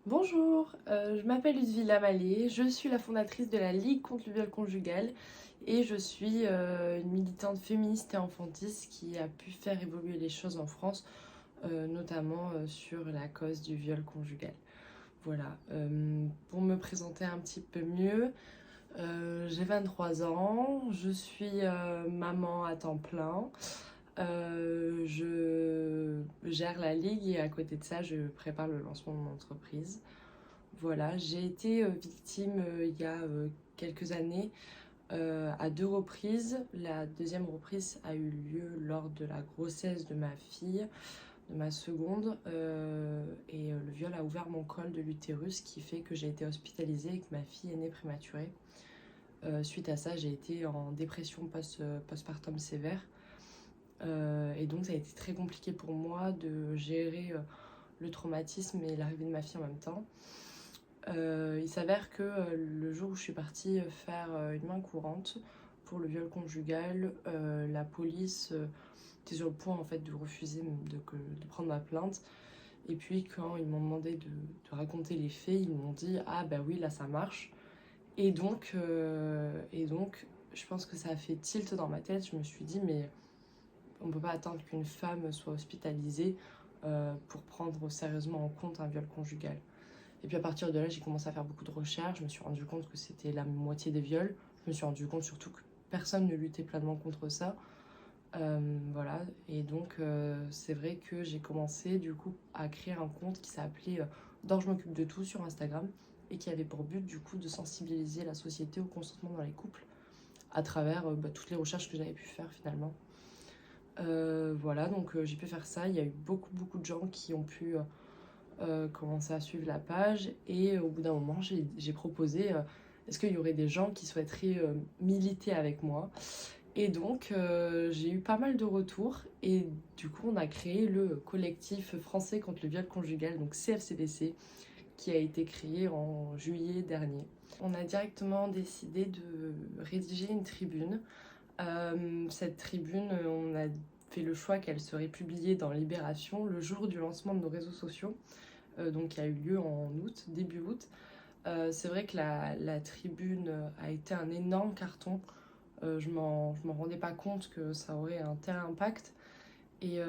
Bonjour, je m'appelle Ludvilla Mallet, je suis la fondatrice de la Ligue contre le viol conjugal et je suis une militante féministe et enfantiste qui a pu faire évoluer les choses en France, notamment sur la cause du viol conjugal. Voilà, pour me présenter un petit peu mieux, j'ai 23 ans, je suis maman à temps plein. Je gère la ligue et à côté de ça, je prépare le lancement de mon entreprise. Voilà, j'ai été victime il y a quelques années à deux reprises. La deuxième reprise a eu lieu lors de la grossesse de ma fille, de ma seconde, le viol a ouvert mon col de l'utérus, ce qui fait que j'ai été hospitalisée et que ma fille est née prématurée. Suite à ça, j'ai été en dépression postpartum sévère. Et donc ça a été très compliqué pour moi de gérer le traumatisme et l'arrivée de ma fille en même temps. Il s'avère que le jour où je suis partie faire une main courante pour le viol conjugal, la police était sur le point en fait de refuser de prendre ma plainte. Et puis quand ils m'ont demandé de raconter les faits, ils m'ont dit ah bah oui là ça marche. Et donc je pense que ça a fait tilt dans ma tête. Je me suis dit mais on peut pas attendre qu'une femme soit hospitalisée pour prendre sérieusement en compte un viol conjugal. Et puis à partir de là, j'ai commencé à faire beaucoup de recherches. Je me suis rendu compte que c'était la moitié des viols. Je me suis rendu compte surtout que personne ne luttait pleinement contre ça. Voilà. Et donc c'est vrai que j'ai commencé du coup à créer un compte qui s'appelait Dors je m'occupe de tout sur Instagram et qui avait pour but du coup de sensibiliser la société au consentement dans les couples à travers toutes les recherches que j'avais pu faire finalement. Voilà, donc j'ai pu faire ça. Il y a eu beaucoup de gens qui ont pu commencer à suivre la page et au bout d'un moment j'ai proposé est-ce qu'il y aurait des gens qui souhaiteraient militer avec moi, et donc j'ai eu pas mal de retours et du coup on a créé le collectif français contre le viol conjugal, donc CFCVC, qui a été créé en juillet dernier. On a directement décidé de rédiger une tribune. Cette tribune, on a fait le choix qu'elle serait publiée dans Libération le jour du lancement de nos réseaux sociaux, donc qui a eu lieu en août, début août. C'est vrai que la tribune a été un énorme carton. Je m'en rendais pas compte que ça aurait un tel impact. Et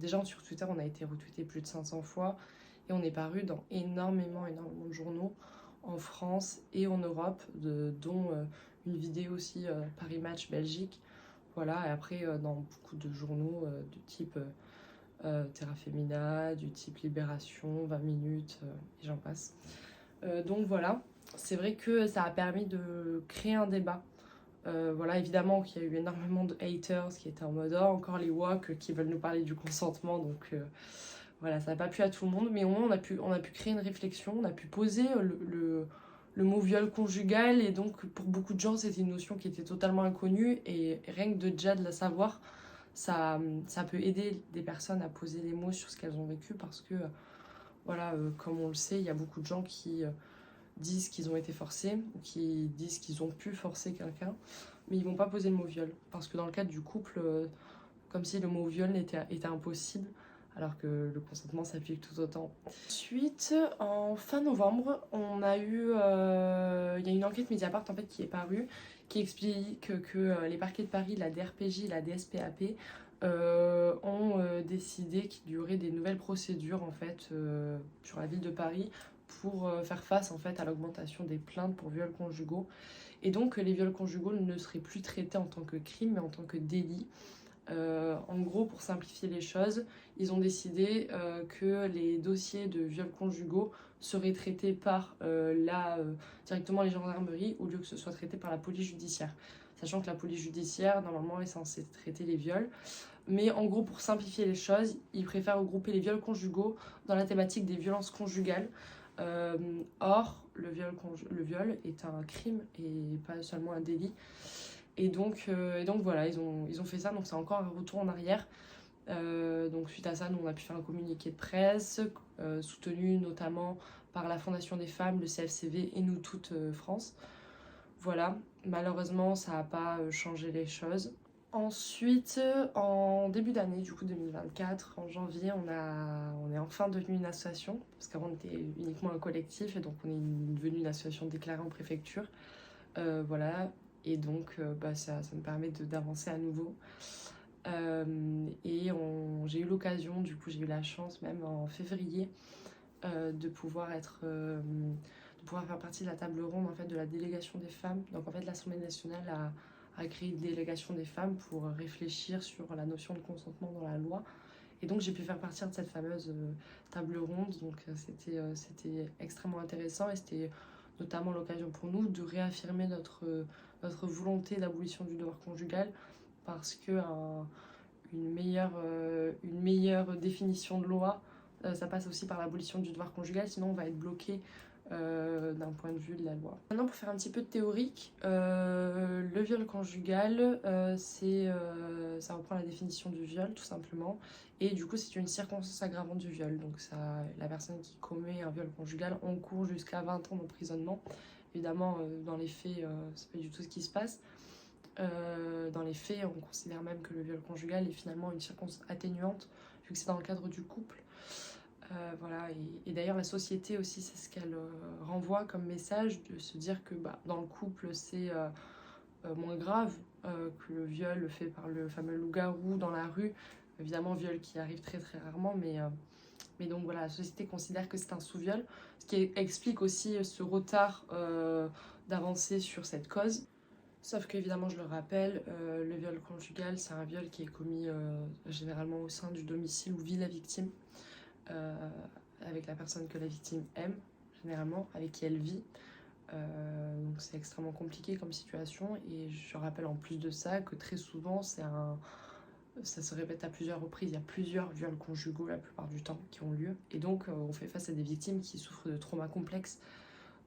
déjà sur Twitter, on a été retweeté plus de 500 fois et on est paru dans énormément de journaux en France et en Europe, dont une vidéo aussi Paris Match Belgique. Voilà, et après dans beaucoup de journaux de type Terra Femina, du type Libération, 20 minutes, et j'en passe. Donc voilà, c'est vrai que ça a permis de créer un débat. Voilà, évidemment qu'il y a eu énormément de haters qui étaient en mode oh, encore les woke qui veulent nous parler du consentement, donc voilà, ça n'a pas plu à tout le monde, mais au moins on a pu créer une réflexion, on a pu poser le mot viol conjugal, et donc pour beaucoup de gens c'était une notion qui était totalement inconnue, et rien que de déjà de la savoir, ça peut aider des personnes à poser des mots sur ce qu'elles ont vécu, parce que voilà, comme on le sait, il y a beaucoup de gens qui disent qu'ils ont été forcés, ou qui disent qu'ils ont pu forcer quelqu'un, mais ils vont pas poser le mot viol, parce que dans le cadre du couple, comme si le mot viol était impossible, alors que le consentement s'applique tout autant. Ensuite, en fin novembre, il y a une enquête Mediapart en fait qui est parue, qui explique que les parquets de Paris, la DRPJ, la DSPAP ont décidé qu'il y aurait des nouvelles procédures en fait sur la ville de Paris pour faire face en fait à l'augmentation des plaintes pour viols conjugaux, et donc les viols conjugaux ne seraient plus traités en tant que crime mais en tant que délit. En gros, pour simplifier les choses, ils ont décidé que les dossiers de viols conjugaux seraient traités par directement les gendarmeries, au lieu que ce soit traité par la police judiciaire. Sachant que la police judiciaire, normalement, est censée traiter les viols. Mais en gros, pour simplifier les choses, ils préfèrent regrouper les viols conjugaux dans la thématique des violences conjugales. Euh, Or, le viol est un crime et pas seulement un délit. Et donc voilà, ils ont fait ça, donc c'est encore un retour en arrière. Donc suite à ça, nous on a pu faire un communiqué de presse, soutenu notamment par la Fondation des femmes, le CFCV et Nous Toutes France. Voilà, malheureusement ça n'a pas changé les choses. Ensuite, en début d'année, du coup 2024, en janvier, on est enfin devenu une association, parce qu'avant on était uniquement un collectif, et donc on est devenu une association déclarée en préfecture. Voilà, et donc ça me permet d'avancer à nouveau. J'ai eu l'occasion, du coup j'ai eu la chance même en février de pouvoir de pouvoir faire partie de la table ronde en fait, de la délégation des femmes. Donc en fait l'Assemblée nationale a créé une délégation des femmes pour réfléchir sur la notion de consentement dans la loi. Et donc j'ai pu faire partie de cette fameuse table ronde, donc c'était extrêmement intéressant et c'était notamment l'occasion pour nous de réaffirmer notre volonté d'abolition du devoir conjugal parce que une meilleure définition de loi, ça passe aussi par l'abolition du devoir conjugal, sinon on va être bloqué d'un point de vue de la loi. Maintenant pour faire un petit peu de théorique, le viol conjugal, ça reprend la définition du viol tout simplement, et du coup c'est une circonstance aggravante du viol, donc ça, la personne qui commet un viol conjugal encourt jusqu'à 20 ans d'emprisonnement. Évidemment dans les faits c'est pas du tout ce qui se passe. Dans les faits, on considère même que le viol conjugal est finalement une circonstance atténuante, vu que c'est dans le cadre du couple. Voilà, et d'ailleurs la société aussi, c'est ce qu'elle renvoie comme message, de se dire que dans le couple, c'est moins grave que le viol fait par le fameux loup-garou dans la rue. Évidemment, viol qui arrive très très rarement, mais donc voilà, la société considère que c'est un sous-viol, ce qui explique aussi ce retard d'avancée sur cette cause. Sauf qu'évidemment, je le rappelle, le viol conjugal, c'est un viol qui est commis généralement au sein du domicile où vit la victime, euh, avec la personne que la victime aime, généralement, avec qui elle vit. Donc c'est extrêmement compliqué comme situation, et je rappelle en plus de ça que très souvent, ça se répète à plusieurs reprises. Il y a plusieurs viols conjugaux la plupart du temps qui ont lieu, et donc on fait face à des victimes qui souffrent de traumas complexes.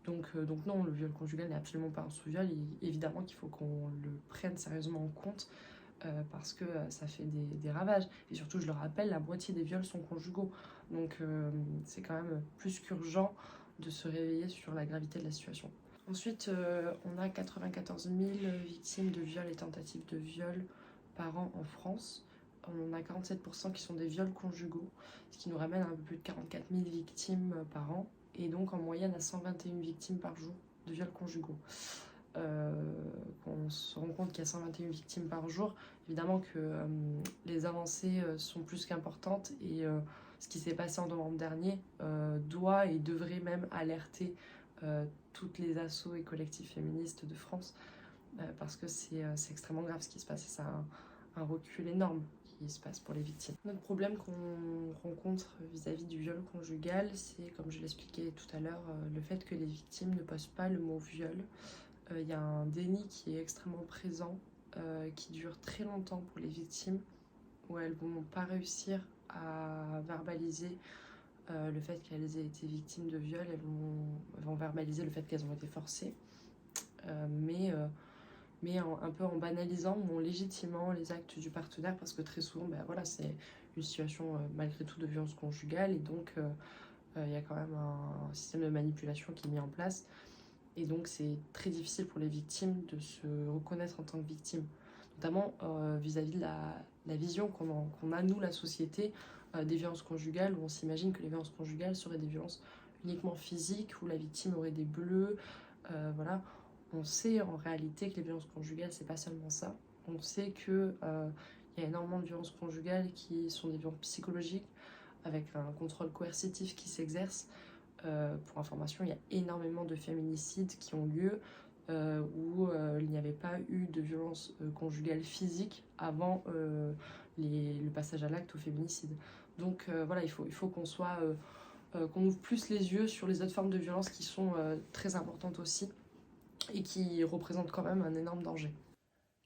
Donc non, le viol conjugal n'est absolument pas un sous-viol. Évidemment qu'il faut qu'on le prenne sérieusement en compte parce que ça fait des ravages. Et surtout, je le rappelle, la moitié des viols sont conjugaux. Donc c'est quand même plus qu'urgent de se réveiller sur la gravité de la situation. Ensuite, on a 94 000 victimes de viols et tentatives de viol par an en France. On en a 47% qui sont des viols conjugaux, ce qui nous ramène à un peu plus de 44 000 victimes par an, et donc en moyenne à 121 victimes par jour de viols conjugaux. On se rend compte qu'il y a 121 victimes par jour. Évidemment que les avancées sont plus qu'importantes, et ce qui s'est passé en novembre dernier doit et devrait même alerter toutes les assos et collectifs féministes de France, parce que c'est extrêmement grave ce qui se passe, et c'est un recul énorme qui se passe pour les victimes. Notre problème qu'on rencontre vis-à-vis du viol conjugal, c'est, comme je l'expliquais tout à l'heure, le fait que les victimes ne posent pas le mot viol. Il y a un déni qui est extrêmement présent, qui dure très longtemps pour les victimes, où elles vont pas réussir à verbaliser le fait qu'elles aient été victimes de viol. Elles vont verbaliser le fait qu'elles ont été forcées, mais un peu en banalisant ou en légitimant les actes du partenaire, parce que très souvent voilà, c'est une situation malgré tout de violence conjugale, et donc il y a quand même un système de manipulation qui est mis en place, et donc c'est très difficile pour les victimes de se reconnaître en tant que victime, notamment vis-à-vis de la vision qu'on a nous, la société, des violences conjugales, où on s'imagine que les violences conjugales seraient des violences uniquement physiques, où la victime aurait des bleus, voilà. On sait en réalité que les violences conjugales, c'est pas seulement ça. On sait que y a énormément de violences conjugales qui sont des violences psychologiques, avec un contrôle coercitif qui s'exerce. Pour information, il y a énormément de féminicides qui ont lieu où il n'y avait pas eu de violence conjugale physique avant le passage à l'acte au féminicide. Donc voilà, il faut qu'on ouvre plus les yeux sur les autres formes de violence qui sont très importantes aussi, et qui représentent quand même un énorme danger.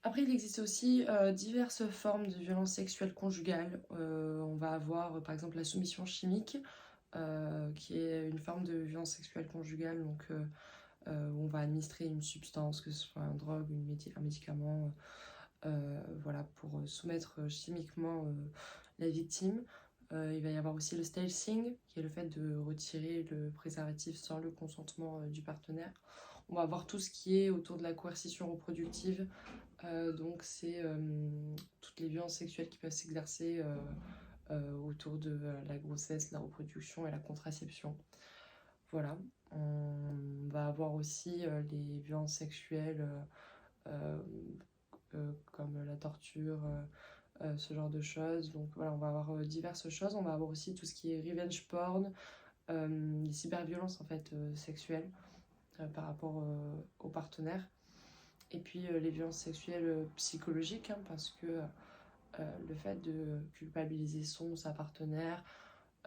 Après, il existe aussi diverses formes de violences sexuelles conjugales. On va avoir par exemple la soumission chimique, qui est une forme de violence sexuelle conjugale, donc où on va administrer une substance, que ce soit une drogue ou un médicament, voilà, pour soumettre chimiquement la victime. Il va y avoir aussi le stalking, qui est le fait de retirer le préservatif sans le consentement du partenaire. On va avoir tout ce qui est autour de la coercition reproductive, Donc c'est toutes les violences sexuelles qui peuvent s'exercer autour de la grossesse, la reproduction et la contraception. Voilà. On va avoir aussi les violences sexuelles euh, comme la torture, ce genre de choses. Donc voilà, on va avoir diverses choses. On va avoir aussi tout ce qui est revenge porn, les cyberviolences en fait sexuelles par rapport aux partenaires. Et puis les violences sexuelles psychologiques, hein, parce que le fait de culpabiliser son ou sa partenaire,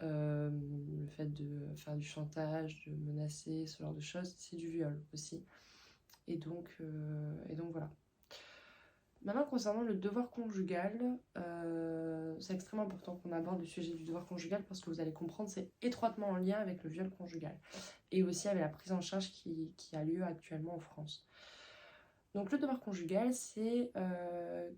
le fait de faire du chantage, de menacer, ce genre de choses, c'est du viol aussi. Et donc voilà. Maintenant, concernant le devoir conjugal, c'est extrêmement important qu'on aborde le sujet du devoir conjugal parce que vous allez comprendre, c'est étroitement en lien avec le viol conjugal et aussi avec la prise en charge qui a lieu actuellement en France. Donc le devoir conjugal, c'est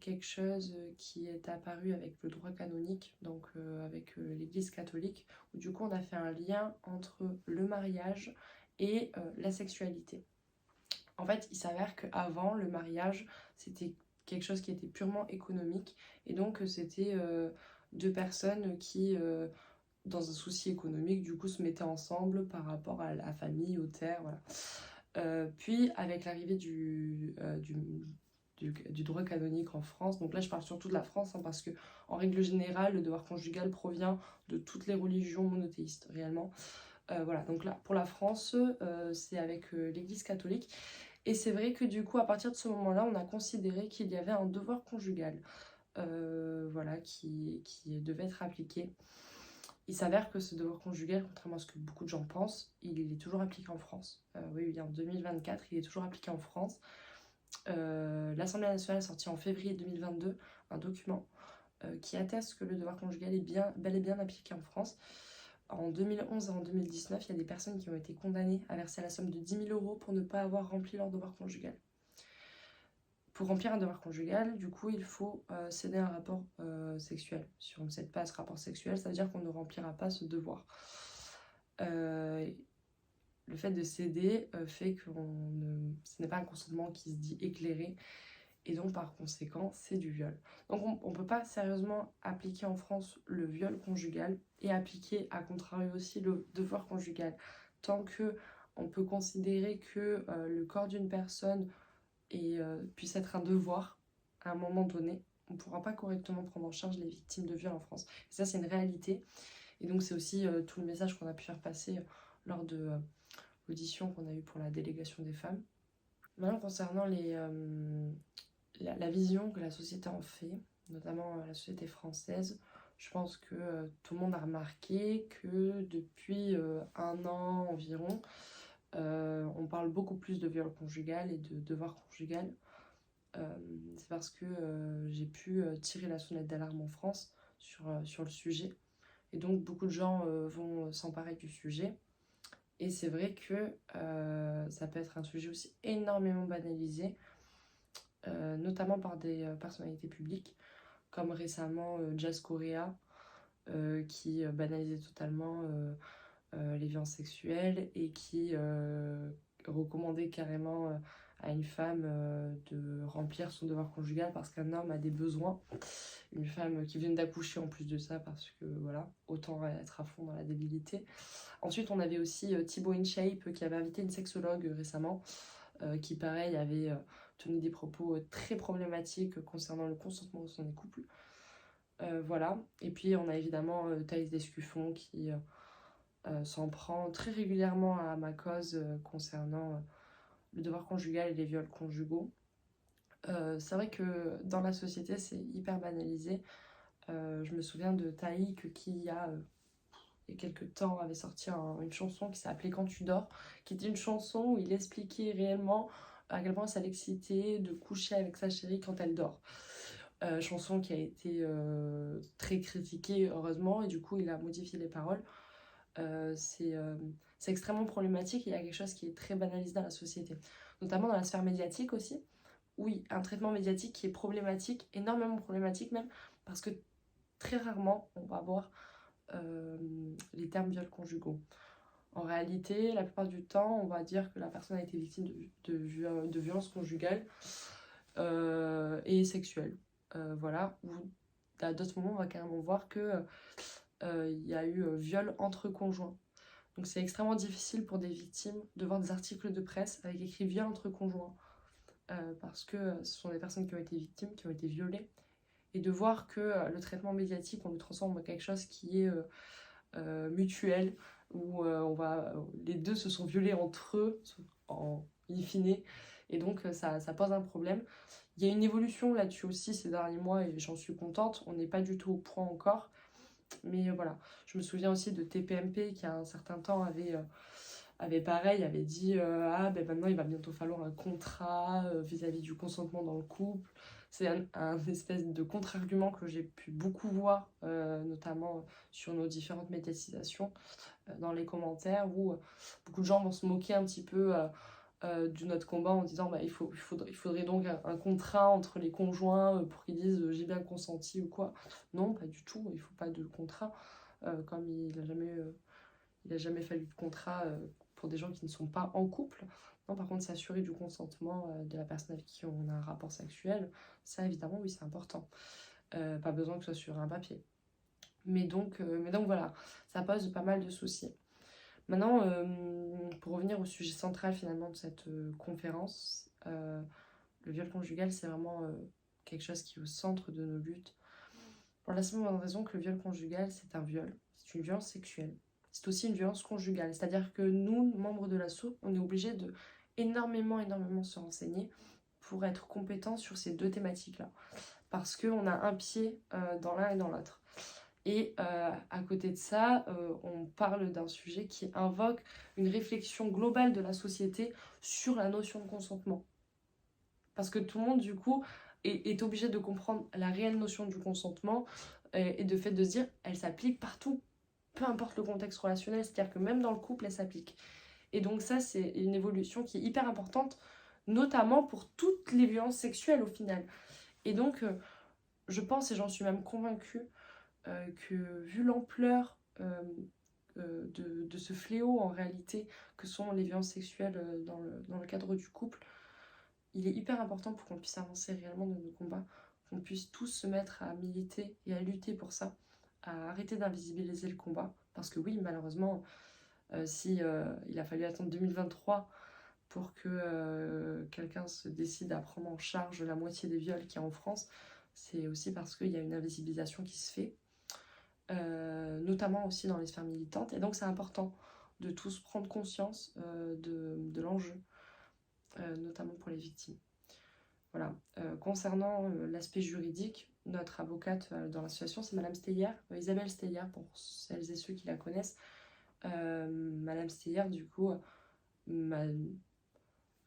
quelque chose qui est apparu avec le droit canonique, donc avec l'Église catholique, où du coup on a fait un lien entre le mariage et la sexualité. En fait, il s'avère qu'avant, le mariage, c'était quelque chose qui était purement économique, et donc c'était deux personnes qui, dans un souci économique, du coup se mettaient ensemble par rapport à la famille, aux terres, voilà. Puis avec l'arrivée du droit canonique en France, donc là je parle surtout de la France, hein, parce que en règle générale le devoir conjugal provient de toutes les religions monothéistes réellement. Voilà, donc là pour la France c'est avec l'Église catholique, et c'est vrai que du coup à partir de ce moment-là on a considéré qu'il y avait un devoir conjugal voilà, qui devait être appliqué. Il s'avère que ce devoir conjugal, contrairement à ce que beaucoup de gens pensent, il est toujours appliqué en France. Oui, en 2024, il est toujours appliqué en France. L'Assemblée nationale a sorti en février 2022 un document qui atteste que le devoir conjugal est bel et bien appliqué en France. En 2011 et en 2019, il y a des personnes qui ont été condamnées à verser la somme de 10 000 € pour ne pas avoir rempli leur devoir conjugal. Pour remplir un devoir conjugal, du coup, il faut céder un rapport sexuel. Si on ne cède pas à ce rapport sexuel, ça veut dire qu'on ne remplira pas ce devoir. Le fait de céder fait que ce n'est pas un consentement qui se dit éclairé, et donc par conséquent, c'est du viol. Donc on ne peut pas sérieusement appliquer en France le viol conjugal et appliquer à contrario aussi le devoir conjugal. Tant que on peut considérer que le corps d'une personne puisse être un devoir à un moment donné, on ne pourra pas correctement prendre en charge les victimes de viol en France. Et ça, c'est une réalité. Et donc, c'est aussi tout le message qu'on a pu faire passer lors de l'audition qu'on a eue pour la délégation des femmes. Maintenant, concernant la vision que la société en fait, notamment la société française, je pense que tout le monde a remarqué que depuis un an environ, on parle beaucoup plus de viol conjugal et de devoir conjugal. C'est parce que j'ai pu tirer la sonnette d'alarme en France sur le sujet. Et donc beaucoup de gens vont s'emparer du sujet. Et c'est vrai que ça peut être un sujet aussi énormément banalisé, notamment par des personnalités publiques, comme récemment Jazz Correa, qui banalisait totalement les violences sexuelles et qui recommandait carrément à une femme de remplir son devoir conjugal parce qu'un homme a des besoins. Une femme qui vient d'accoucher en plus de ça, parce que voilà, autant être à fond dans la débilité. Ensuite, on avait aussi Thibaut InShape qui avait invité une sexologue récemment, qui pareil avait tenu des propos très problématiques concernant le consentement au sein des couples. Voilà. Et puis on a évidemment Thaïs Descuffon qui s'en prend très régulièrement à ma cause concernant le devoir conjugal et les viols conjugaux. C'est vrai que dans la société c'est hyper banalisé. Je me souviens de Taïk qui il y a quelques temps avait sorti une chanson qui s'appelait Quand tu dors, qui était une chanson où il expliquait réellement à quel point ça l'excitait de coucher avec sa chérie quand elle dort. Chanson qui a été très critiquée heureusement, et du coup il a modifié les paroles. C'est extrêmement problématique, et il y a quelque chose qui est très banalisé dans la société, notamment dans la sphère médiatique aussi. Oui, un traitement médiatique qui est problématique, énormément problématique même, parce que très rarement on va voir les termes viols conjugaux. En réalité, la plupart du temps, on va dire que la personne a été victime de violences conjugales, et sexuelle. Voilà, où à d'autres moments, on va carrément voir que il y a eu viol entre conjoints. Donc c'est extrêmement difficile pour des victimes de voir des articles de presse avec écrit viol entre conjoints, parce que ce sont des personnes qui ont été victimes, qui ont été violées, et de voir que le traitement médiatique, on le transforme en quelque chose qui est mutuel, où les deux se sont violés entre eux, en in fine, et donc ça pose un problème. Il y a une évolution là-dessus aussi ces derniers mois, et j'en suis contente, on n'est pas du tout au point encore, mais voilà. Je me souviens aussi de TPMP qui, à un certain temps, avait dit ah ben maintenant il va bientôt falloir un contrat vis-à-vis du consentement dans le couple. C'est un espèce de contre-argument que j'ai pu beaucoup voir, notamment sur nos différentes médiatisations, dans les commentaires, où beaucoup de gens vont se moquer un petit peu de notre combat en disant bah, il faudrait donc un contrat entre les conjoints pour qu'ils disent j'ai bien consenti ou quoi. Non, pas du tout, il faut pas de contrat, comme il a jamais fallu de contrat pour des gens qui ne sont pas en couple. Non, par contre, s'assurer du consentement de la personne avec qui on a un rapport sexuel, ça évidemment, oui, c'est important. Pas besoin que ce soit sur un papier. Mais donc voilà, ça pose pas mal de soucis. Maintenant, pour revenir au sujet central finalement de cette conférence, le viol conjugal, c'est vraiment quelque chose qui est au centre de nos luttes. Pour la simple bonne raison que le viol conjugal, c'est un viol, c'est une violence sexuelle. C'est aussi une violence conjugale. C'est-à-dire que nous, membres de l'ASSO, on est obligés de énormément se renseigner pour être compétents sur ces deux thématiques-là. Parce qu'on a un pied dans l'un et dans l'autre. Et à côté de ça, on parle d'un sujet qui invoque une réflexion globale de la société sur la notion de consentement. Parce que tout le monde, du coup, est obligé de comprendre la réelle notion du consentement et de fait de se dire, elle s'applique partout, peu importe le contexte relationnel, c'est-à-dire que même dans le couple, elle s'applique. Et donc ça, c'est une évolution qui est hyper importante, notamment pour toutes les violences sexuelles au final. Et donc, je pense, et j'en suis même convaincue, que vu l'ampleur de ce fléau en réalité que sont les violences sexuelles dans le cadre du couple, il est hyper important pour qu'on puisse avancer réellement dans nos combats, qu'on puisse tous se mettre à militer et à lutter pour ça, à arrêter d'invisibiliser le combat. Parce que oui, malheureusement, si il a fallu attendre 2023 pour que quelqu'un se décide à prendre en charge la moitié des viols qu'il y a en France, c'est aussi parce qu'il y a une invisibilisation qui se fait, notamment aussi dans les sphères militantes. Et donc c'est important de tous prendre conscience de l'enjeu, notamment pour les victimes. Voilà. Concernant l'aspect juridique, notre avocate dans l'association, c'est Madame Steyer, Isabelle Steyer, pour celles et ceux qui la connaissent. Madame Steyer, du coup, m'a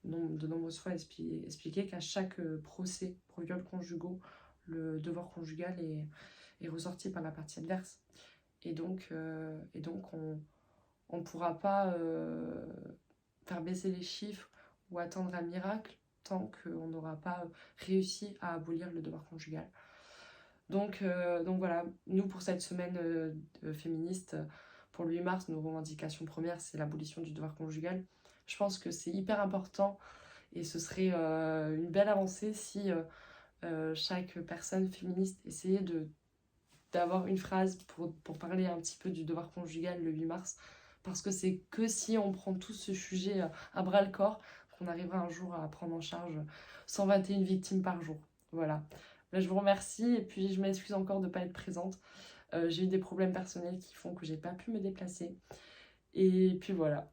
de nombreuses fois expliqué qu'à chaque procès pour viols conjugaux, le devoir conjugal est ressorti par la partie adverse. Et donc on ne pourra pas faire baisser les chiffres ou attendre un miracle tant qu'on n'aura pas réussi à abolir le devoir conjugal. Donc voilà, nous pour cette semaine féministe, pour le 8 mars, nos revendications premières, c'est l'abolition du devoir conjugal. Je pense que c'est hyper important et ce serait une belle avancée si chaque personne féministe essayait d'avoir une phrase pour parler un petit peu du devoir conjugal le 8 mars. Parce que c'est que si on prend tout ce sujet à bras le corps qu'on arrivera un jour à prendre en charge 121 victimes par jour. Voilà. Là, je vous remercie et puis je m'excuse encore de ne pas être présente. J'ai eu des problèmes personnels qui font que j'ai pas pu me déplacer. Et puis voilà.